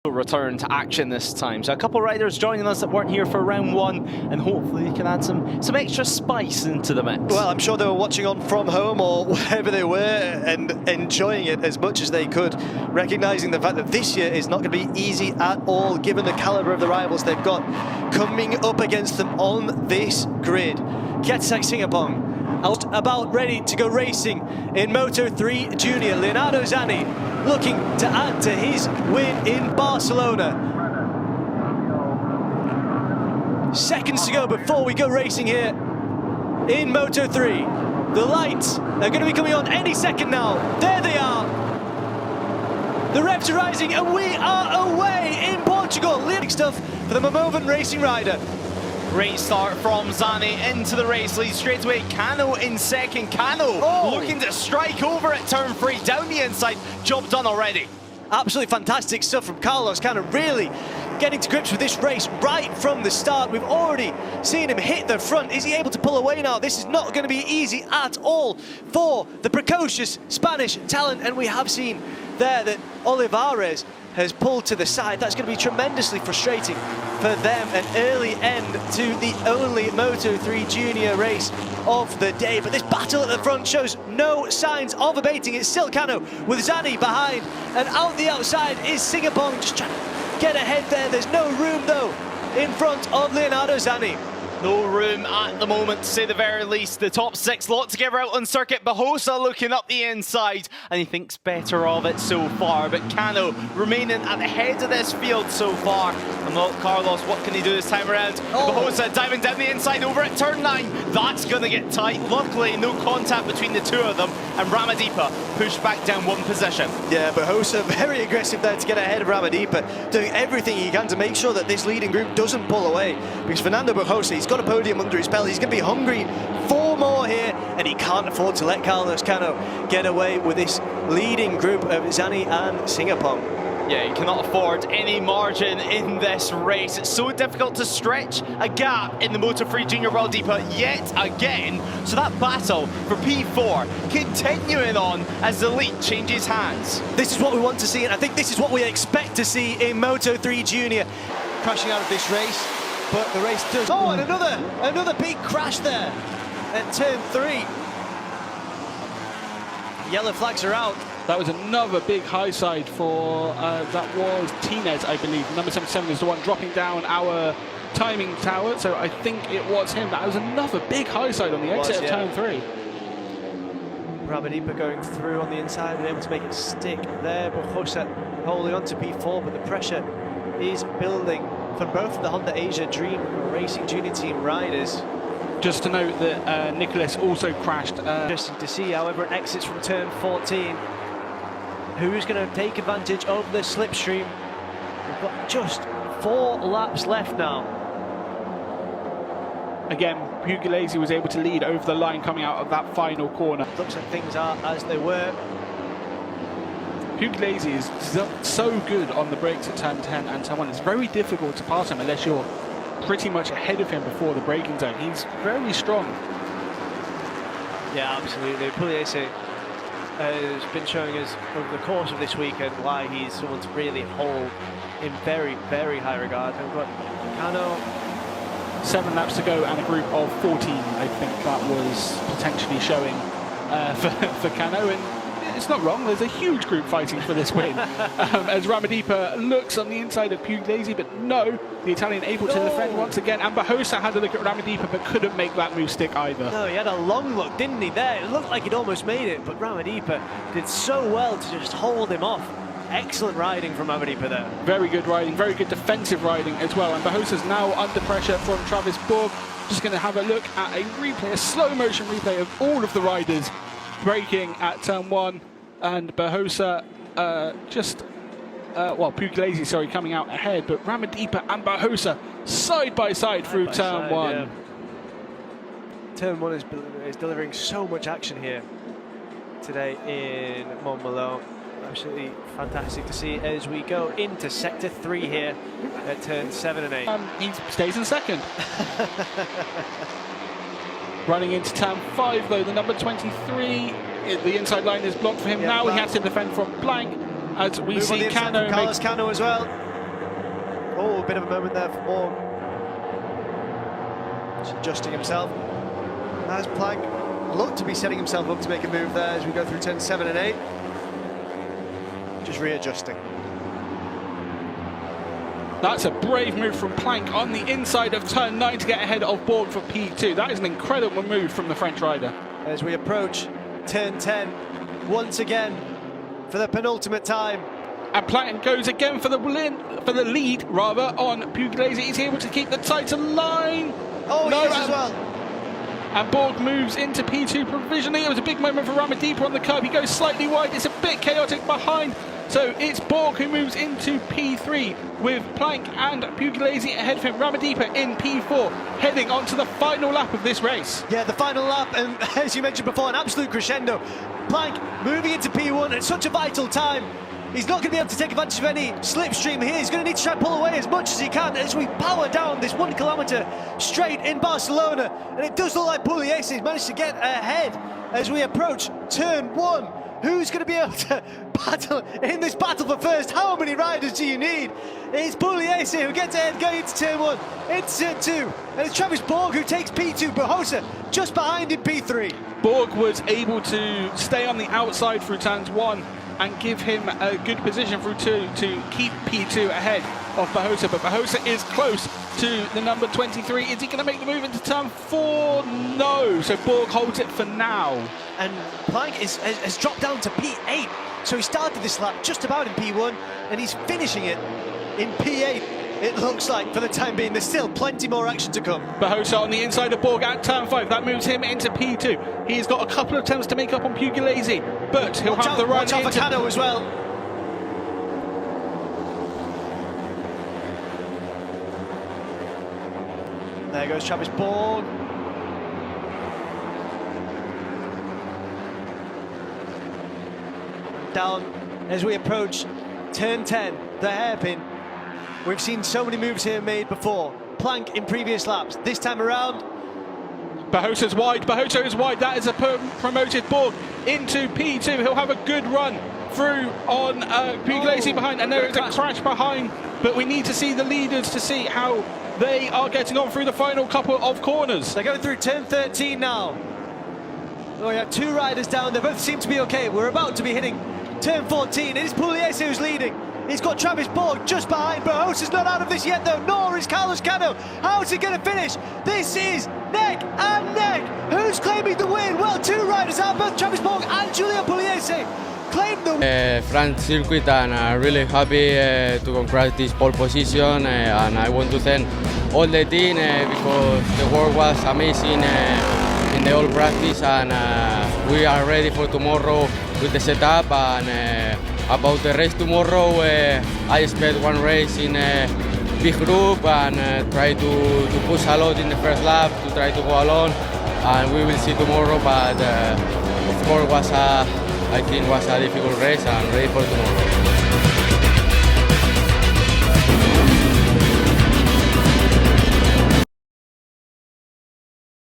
Return to action this time. So a couple of riders joining us that weren't here for round one, and hopefully can add some extra spice into the mix. Well, I'm sure they were watching on from home or wherever they were and enjoying it as much as they could, recognizing the fact that this year is not going to be easy at all, given the caliber of the rivals they've got coming up against them on this grid. Kiandra Singapore out about ready to go racing in Moto3 Junior. Leonardo Zanni looking to add to his win in Barcelona. Seconds to go before we go racing here in Moto3. The lights are going to be coming on any second now. There they are. The revs are rising and we are away in Portugal. Leading stuff for the Mamovan racing rider. Great start from Zanni into the race lead straight away. Cano in second. Cano looking to strike over at turn 3 down the inside. Job done already. Absolutely fantastic stuff from Carlos Cano, really getting to grips with this race right from the start. We've already seen him hit the front. Is he able to pull away now? This is not going to be easy at all for the precocious Spanish talent, and we have seen there that Olivares has pulled to the side. That's going to be tremendously frustrating for them. An early end to the only Moto3 Junior race of the day. But this battle at the front shows no signs of abating. It's still Cano with Zanni behind. And out the outside is Singapore just trying to get ahead there. There's no room though in front of Leonardo Zanni. No room at the moment, to say the very least. The top 6 lot together out on circuit. Bahosa looking up the inside, and he thinks better of it so far. But Cano remaining at the head of this field so far. And well, Carlos, what can he do this time around? Bahosa diving down the inside over at turn 9. That's going to get tight. Luckily, no contact between the two of them. And Ramadhipa pushed back down one position. Yeah, Bahosa very aggressive there to get ahead of Ramadhipa, doing everything he can to make sure that this leading group doesn't pull away. Because Fernando Bahosa, he's got a podium under his belt. He's going to be hungry for more here, and he can't afford to let Carlos Cano get away with this leading group of Zanni and Singapore. Yeah, he cannot afford any margin in this race. It's so difficult to stretch a gap in the Moto3 Junior Ramadhipa yet again. So that battle for P4 continuing on as the lead changes hands. This is what we want to see, and I think this is what we expect to see in Moto3 Junior. Crashing out of this race, but the race does. Oh, and another big crash there at turn 3. Yellow flags are out. That was another big high side for, that was Tinez, I believe. Number 77 is the one dropping down our timing tower, so I think it was him. That was another big high side on the exit of turn 3. Ramadhipa going through on the inside and able to make it stick there. Bahosa holding on to P4, but the pressure is building for both the Honda Asia Dream Racing Junior Team riders. Just to note that Nicholas also crashed. Interesting to see, however, it exits from turn 14. Who's going to take advantage of the slipstream? We've got just 4 laps left now. Again, Pugliese was able to lead over the line coming out of that final corner. Looks like things are as they were. Pugliese is so good on the brakes at turn 10 and turn 1. It's very difficult to pass him unless you're pretty much ahead of him before the braking zone. He's very strong. Yeah, absolutely. Pugliese has been showing us over the course of this weekend why he's someone to really hold in very, very high regard. And we've got Cano. 7 laps to go and a group of 14, I think that was potentially showing for Cano. And it's not wrong, there's a huge group fighting for this win. As Ramadhipa looks on the inside of Pugliese, but no, the Italian able to defend once again. And Bahosa had a look at Ramadhipa, but couldn't make that move stick either. No, he had a long look, didn't he, there? It looked like he'd almost made it, but Ramadhipa did so well to just hold him off. Excellent riding from Ramadhipa there. Very good riding, very good defensive riding as well. And Bahosa's now under pressure from Travis Borg. Just going to have a look at a replay, a slow motion replay of all of the riders braking at turn 1, and Bahosa Pugliese, sorry, coming out ahead, but Ramadhipa and Bahosa side by side through turn 1. Yeah. Turn 1 is delivering so much action here today in Montmeló. Absolutely fantastic to see as we go into sector 3 here at turn 7 and 8. He stays in second. Running into turn 5 though, the number 23, the inside line is blocked for him now. He has to defend from blank as we see Cano Carlos Cano as well. Oh, a bit of a moment there for Borg. Just adjusting himself. As Plank looked to be setting himself up to make a move there as we go through turn 7 and 8. Just readjusting. That's a brave move from Plank on the inside of turn 9 to get ahead of Borg for P2. That is an incredible move from the French rider. As we approach turn 10, once again, for the penultimate time. And Plank goes again for the lead on Pugliese. He's able to keep the title line. Oh, no, he is as well. And Borg moves into P2 provisionally. It was a big moment for Ramadhipa on the curb. He goes slightly wide. It's a bit chaotic behind. So it's Borg who moves into P3 with Plank and Pugliese ahead of him. Ramadhipa in P4, heading onto the final lap of this race. Yeah, the final lap, and as you mentioned before, an absolute crescendo. Plank moving into P1 at such a vital time. He's not going to be able to take advantage of any slipstream here. He's going to need to try and pull away as much as he can as we power down this 1 kilometre straight in Barcelona. And it does look like Pugliese has managed to get ahead as we approach turn 1. Who's going to be able to battle in this battle for first? How many riders do you need? It's Pugliese who gets ahead going into turn 1, into turn 2. And it's Travis Borg who takes P2, Bahosa just behind in P3. Borg was able to stay on the outside through turns 1 and give him a good position through 2 to keep P2 ahead of Bahosa. But Bahosa is close to the number 23. Is he going to make the move into turn 4? No. So Borg holds it for now. And Plank has dropped down to P8. So he started this lap just about in P1 and he's finishing it in P8. It looks like for the time being. There's still plenty more action to come. Bahosa on the inside of Borg at turn 5. That moves him into P2. He's got a couple of attempts to make up on Pugliese, but he'll have the run watch out for Cano as well. There goes Travis Borg. Down as we approach turn 10, the hairpin. We've seen so many moves here made before. Plank in previous laps. This time around, Bahosa's wide. Bahosa is wide. That is a promoted Borg into P2. He'll have a good run through on Pugliese behind, and there is a crash behind. But we need to see the leaders to see how they are getting on through the final couple of corners. They're going through turn 13 now. Oh, we have 2 riders down. They both seem to be okay. We're about to be hitting turn 14. It is Pugliese who's leading. He's got Travis Borg just behind. Bahosa's not out of this yet, though, nor is Carlos Cano. How's he going to finish? This is neck and neck. Who's claiming the win? Well, 2 riders out, both Travis Borg and Julian Pugliese claim the win. France circuit, and I'm really happy to congratulate this pole position, and I want to thank all the team because the work was amazing in the whole practice, and we are ready for tomorrow with the setup. And about the race tomorrow, I expect one race in a big group and try to push a lot in the first lap to try to go along, and we will see tomorrow. But of course, I think was a difficult race and ready for tomorrow.